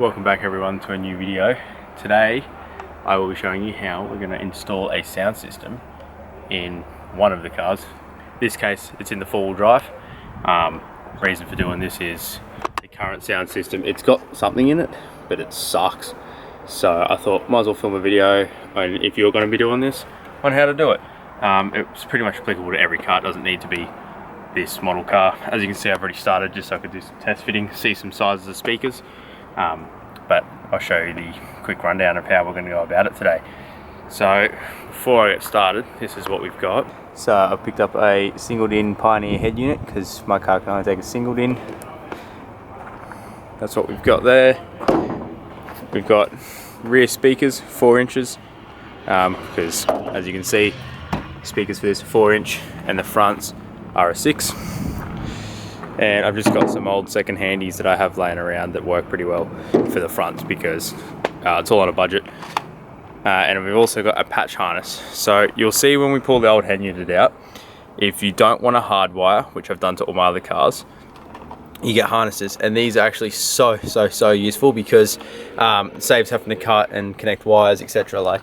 Welcome back everyone to a new video. Today I will be showing you how we're going to install a sound system in one of the cars. In this case it's in the four-wheel drive. Reason for doing this is the current sound system, it's got something in it but it sucks. So I thought might as well film a video on, if you're going to be doing this, on how to do it. It's pretty much applicable to every car, it doesn't need to be this model car. As you can see, I've already started just so I could do some test fitting, see some sizes of speakers. But I'll show you the quick rundown of how we're going to go about it today. So before I get started, this is what we've got. So I've picked up a singled in Pioneer head unit because my car can only take a singled in. That's what we've got there. We've got rear speakers 4 inches because as you can see, speakers for this are 4 inch and the fronts are a 6. And I've just got some old second handies that I have laying around that work pretty well for the fronts because it's all on a budget. And we've also got a patch harness. So you'll see when we pull the old head unit out, if you don't want a hardwire, which I've done to all my other cars, you get harnesses, and these are actually so useful because it saves having to cut and connect wires, etc. like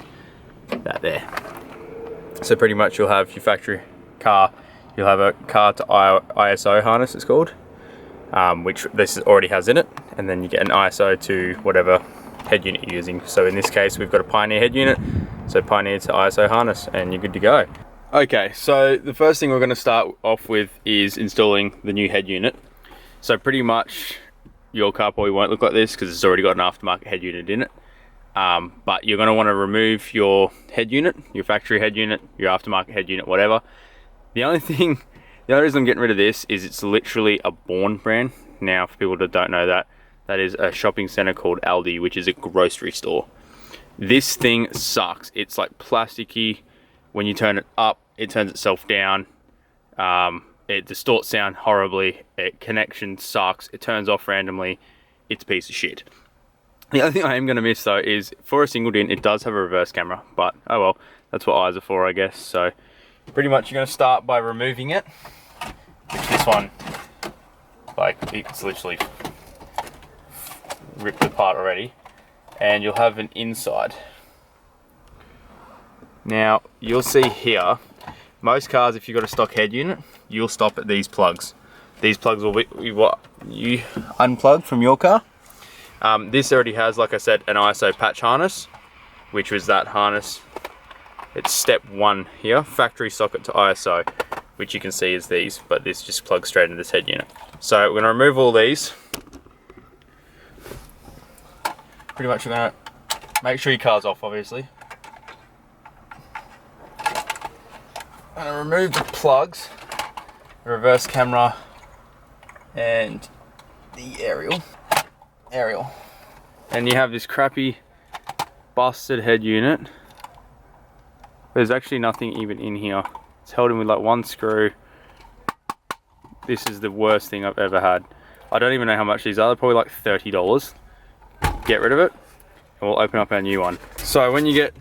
that there. So pretty much you'll have your factory car, you'll have a car to ISO harness, it's called, which this already has in it, and then you get an ISO to whatever head unit you're using. So in this case we've got a Pioneer head unit, so Pioneer to ISO harness, and you're good to go. Okay, so the first thing we're going to start off with is installing the new head unit. So pretty much your car probably won't look like this because it's already got an aftermarket head unit in it. But you're going to want to remove your head unit, your factory head unit, your aftermarket head unit, whatever. The only reason I'm getting rid of this is it's literally a Bourne brand. Now, for people that don't know that, that is a shopping center called Aldi, which is a grocery store. This thing sucks. It's like plasticky. When you turn it up, it turns itself down. It distorts sound horribly. Connection sucks. It turns off randomly. It's a piece of shit. The only thing I am going to miss though is for a singled in, it does have a reverse camera, but oh well, that's what eyes are for, I guess. So pretty much you're going to start by removing it, which this one, like, it's literally ripped apart already, and you'll have an inside. Now you'll see here, most cars, if you've got a stock head unit, you'll stop at these plugs. These plugs will be what you unplug from your car. This already has, like I said, an ISO patch harness, which was that harness. It's step 1 here, factory socket to ISO, which you can see is these, but this just plugs straight into this head unit. So we're going to remove all these. Pretty much we're going to make sure your car's off, obviously. I'm going to remove the plugs, the reverse camera, and the aerial. And you have this crappy busted head unit. There's actually nothing even in here. It's held in with like one screw. This is the worst thing I've ever had. I don't even know how much these are. They're probably like $30. Get rid of it, and we'll open up our new one. So when you get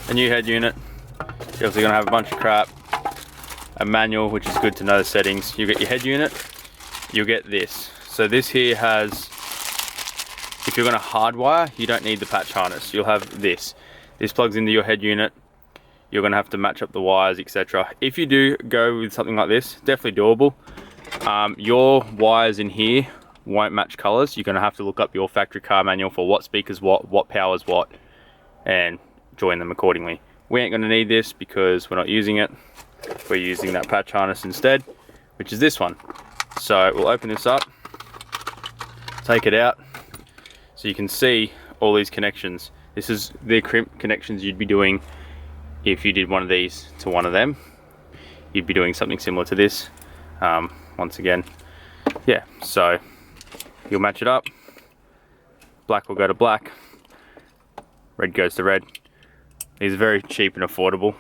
a new head unit, you're obviously gonna have a bunch of crap. A manual, which is good to know the settings. You get your head unit, you'll get this. So this here has, if you're gonna hardwire, you don't need the patch harness. You'll have this. This plugs into your head unit. You're gonna have to match up the wires, etc. If you do go with something like this, definitely doable. Your wires in here won't match colors. You're gonna have to look up your factory car manual for what speakers what powers what, and join them accordingly. We ain't gonna need this because we're not using it. We're using that patch harness instead, which is this one. So we'll open this up, take it out, so you can see all these connections. This is the connections you'd be doing if you did one of these to one of them. You'd be doing something similar to this. Once again, yeah, so you'll match it up. Black will go to black, red goes to red. These are very cheap and affordable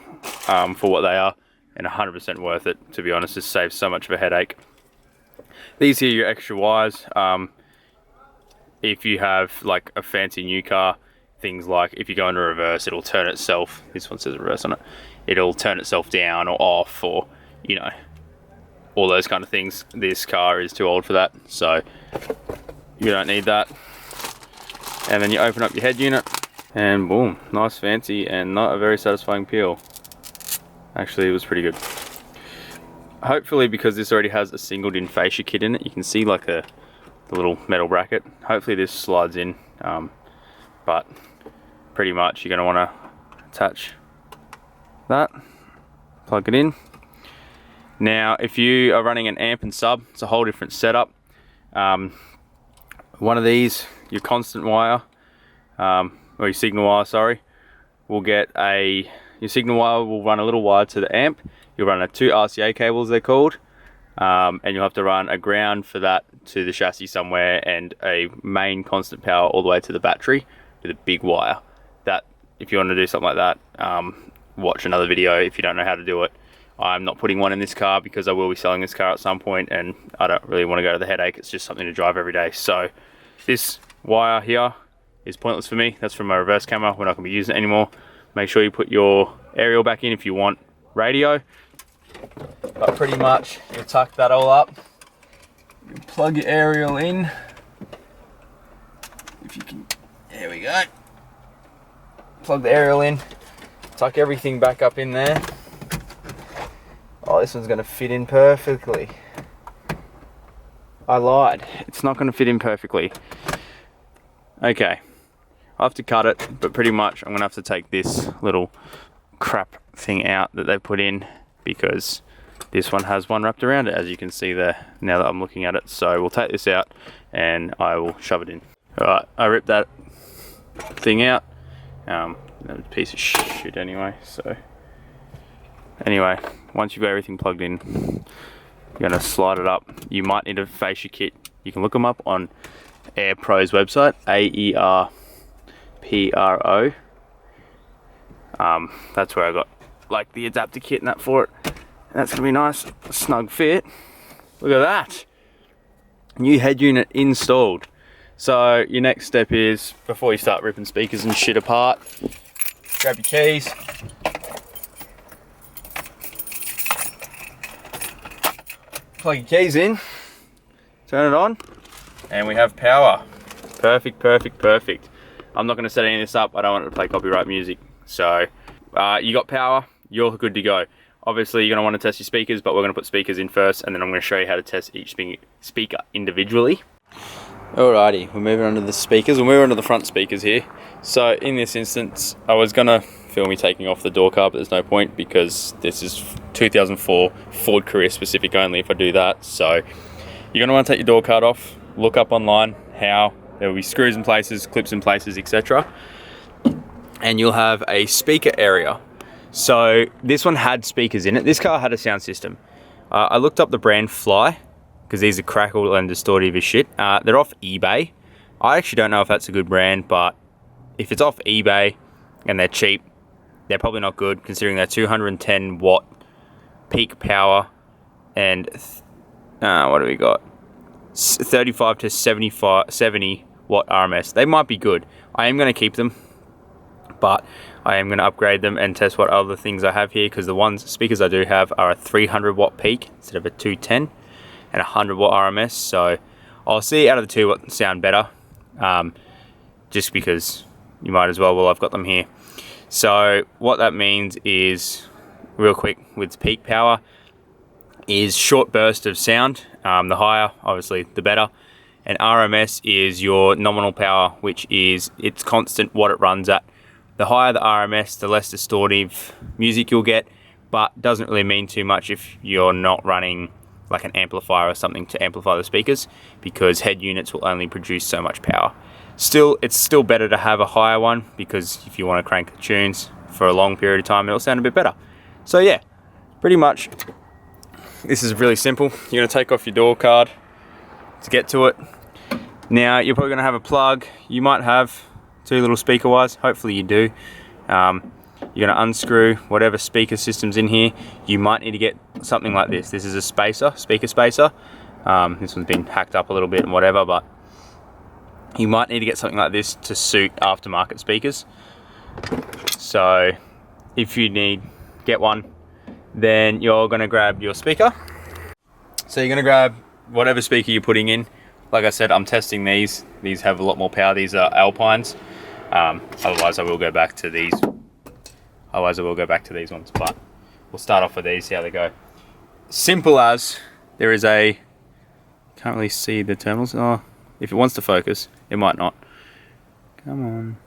for what they are, and 100% worth it, to be honest. This saves so much of a headache. These here are your extra wires. If you have like a fancy new car, things like if you go into reverse, it'll turn itself, this one says reverse on it, it'll turn itself down or off, or you know, all those kind of things. This car is too old for that, so you don't need that. and then you open up your head unit, and boom, nice fancy and not a very satisfying peel. Actually, it was pretty good. Hopefully, because this already has a singled in fascia kit in it, you can see like the little metal bracket. Hopefully this slides in, but pretty much you're going to want to attach that, plug it in. Now if you are running an amp and sub, it's a whole different setup. One of these, your constant wire, or your signal wire, sorry, will get your signal wire will run a little wire to the amp. You'll run 2 RCA cables, they're called, and you'll have to run a ground for that to the chassis somewhere, and a main constant power all the way to the battery with a big wire. That, if you want to do something like that, watch another video if you don't know how to do it. I'm not putting one in this car because I will be selling this car at some point, and I don't really want to go to the headache. It's just something to drive every day. So this wire here is pointless for me. That's from my reverse camera. We're not going to be using it anymore. Make sure you put your aerial back in if you want radio. But pretty much you tuck that all up. You plug your aerial in. If you can, there we go. Plug the aerial in. Tuck everything back up in there. Oh, this one's going to fit in perfectly. I lied. It's not going to fit in perfectly. Okay. I have to cut it, but pretty much I'm going to have to take this little crap thing out that they put in, because this one has one wrapped around it, as you can see there now that I'm looking at it. So we'll take this out and I will shove it in. Alright, I ripped that thing out. That was a piece of shit anyway. So anyway, once you've got everything plugged in, you're going to slide it up. You might need a fascia kit. You can look them up on AirPro's website, AERPRO. That's where I got like the adapter kit and that for it. And that's going to be nice, snug fit. Look at that. New head unit installed. So your next step is, before you start ripping speakers and shit apart, grab your keys. Plug your keys in, turn it on, and we have power. Perfect, perfect, perfect. I'm not going to set any of this up. I don't want it to play copyright music. So you got power, you're good to go. Obviously you're going to want to test your speakers, but we're going to put speakers in first, and then I'm going to show you how to test each speaker individually. Alrighty, we're moving on to the speakers. We'll move on to the front speakers here. So in this instance, I was going to film me taking off the door car, but there's no point because this is 2004 Ford Career specific only if I do that. So you're going to want to take your door card off, look up online how there will be screws in places, clips in places, etc. And you'll have a speaker area. So this one had speakers in it. This car had a sound system. I looked up the brand Fly, because these are crackle and distortive as shit. They're off eBay. I actually don't know if that's a good brand, but if it's off eBay and they're cheap, they're probably not good, considering they're 210 watt peak power and what do we got? 35 to 70 watt RMS. They might be good. I am going to keep them, but I am going to upgrade them and test what other things I have here, because the speakers I do have are a 300 watt peak instead of a 210 and 100 watt RMS. So I'll see out of the two what sound better, just because you might as well while I've got them here. So what that means is, real quick, with peak power is short burst of sound. The higher, obviously, the better. And RMS is your nominal power, which is it's constant what it runs at. The higher the RMS, the less distortive music you'll get, but doesn't really mean too much if you're not running like an amplifier or something to amplify the speakers, because head units will only produce so much power. Still, it's still better to have a higher one, because if you want to crank the tunes for a long period of time, it'll sound a bit better. So yeah, pretty much this is really simple. You're going to take off your door card to get to it. Now you're probably going to have a plug. You might have two little speaker wires, hopefully you do. You're going to unscrew whatever speaker system's in here. You might need to get something like this. This is a speaker spacer. This one's been hacked up a little bit and whatever, but you might need to get something like this to suit aftermarket speakers. So if you get one, then you're going to grab your speaker. So you're going to grab whatever speaker you're putting in. like I said, I'm testing these. These have a lot more power. These are Alpines. Otherwise I will go back to these. Otherwise I will go back to these ones, but we'll start off with these, see how they go. Simple as, there is a, can't really see the terminals. Oh, if it wants to focus, it might not. Come on.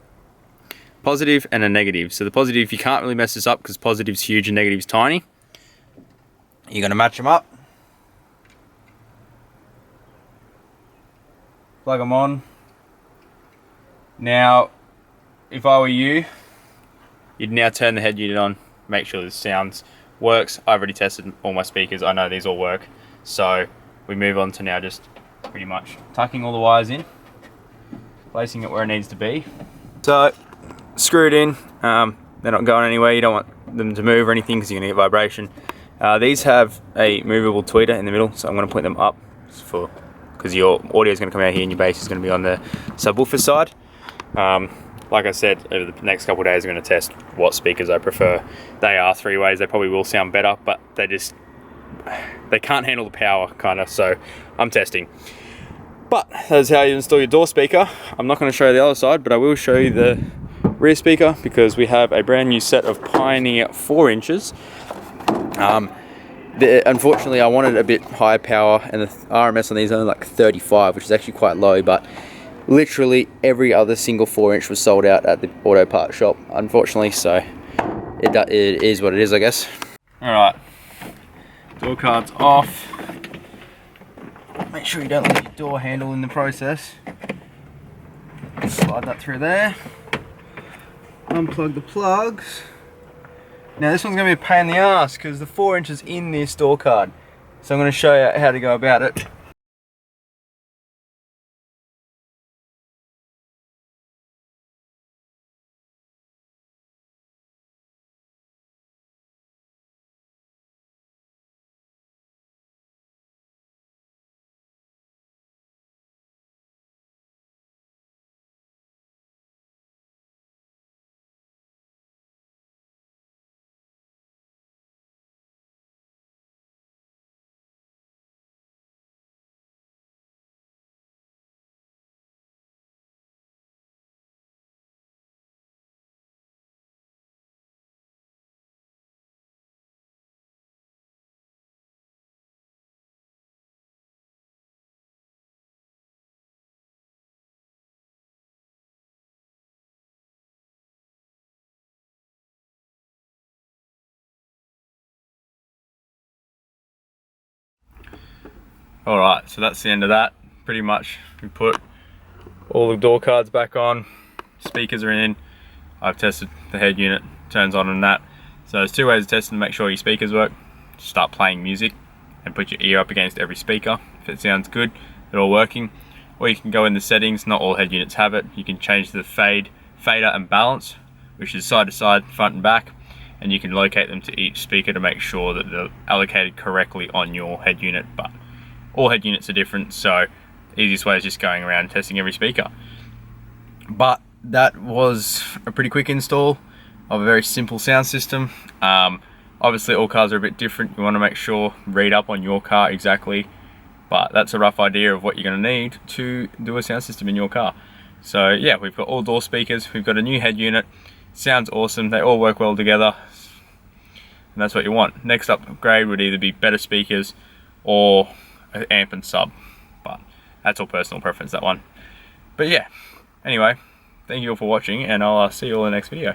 Positive and a negative. So the positive, you can't really mess this up because positive's huge and negative's tiny. You're going to match them up. Plug them on. Now, if I were you, you'd now turn the head unit on, make sure the sounds works. I've already tested all my speakers. I know these all work. So we move on to now just pretty much tucking all the wires in, placing it where it needs to be. So screw it in. They're not going anywhere. You don't want them to move or anything because you're going to get vibration. These have a movable tweeter in the middle, so I'm going to put them up because your audio is going to come out here and your bass is going to be on the subwoofer side. Like I said, over the next couple of days, I'm going to test what speakers I prefer. They are 3-ways. They probably will sound better, but they can't handle the power, kind of. So I'm testing. But that's how you install your door speaker. I'm not going to show you the other side, but I will show you the rear speaker because we have a brand new set of Pioneer 4 inches. Unfortunately, I wanted a bit higher power, and the RMS on these are only like 35, which is actually quite low, but literally every other single 4-inch was sold out at the auto parts shop, unfortunately, so it is what it is, I guess. Alright, door card's off. Make sure you don't leave your door handle in the process. Slide that through there. Unplug the plugs. Now this one's going to be a pain in the ass because the 4 inch is in this door card. So I'm going to show you how to go about it. Alright, so that's the end of that. Pretty much we put all the door cards back on, speakers are in, I've tested the head unit, turns on and that. So there's 2 ways of testing to make sure your speakers work. Just start playing music and put your ear up against every speaker. If it sounds good, they're all working. Or you can go in the settings, not all head units have it. You can change the fader and balance, which is side to side, front and back. And you can locate them to each speaker to make sure that they're allocated correctly on your head unit. But all head units are different, so the easiest way is just going around testing every speaker. But that was a pretty quick install of a very simple sound system. Obviously all cars are a bit different. You want to make sure, read up on your car exactly, but that's a rough idea of what you're going to need to do a sound system in your car. So yeah, we've got all door speakers, we've got a new head unit, sounds awesome, they all work well together, and that's what you want. Next upgrade would either be better speakers or an amp and sub, but that's all personal preference, that one. But yeah, anyway, thank you all for watching, and I'll see you all in the next video.